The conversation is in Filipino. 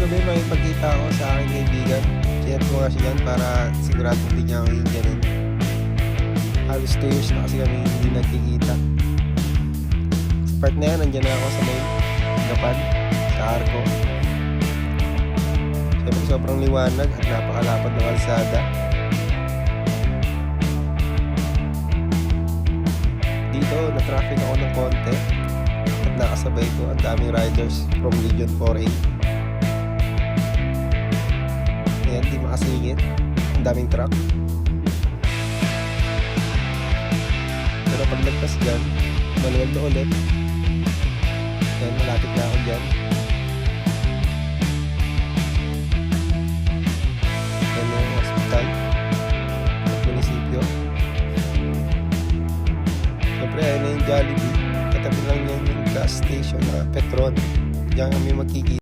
kagabi may pagkita ako sa aking kaibigan. Chat ko nga siya dyan para sigurado hindi niya ako iinjanin. Halos 2 years na kasi kami hindi nagkikita. Sa part na yan, nandyan na ako sa may Gapan, sa Arco. Siyempre sobrang liwanag at napakalapad ng kalsada. Dito, na-traffic ako ng konti at nakasabay ko ang daming riders from Region 4A. Ayan, di makasingit. Ang daming truck. Pero paglagpas dyan, manual na ulit. Ayan, malapit na ako dyan. Ayan na yung hospital at munisipyo. Siyempre, ayan na yung Jollibee. Katabi lang yan yung gas station na Petron. Diyan kami magkikita.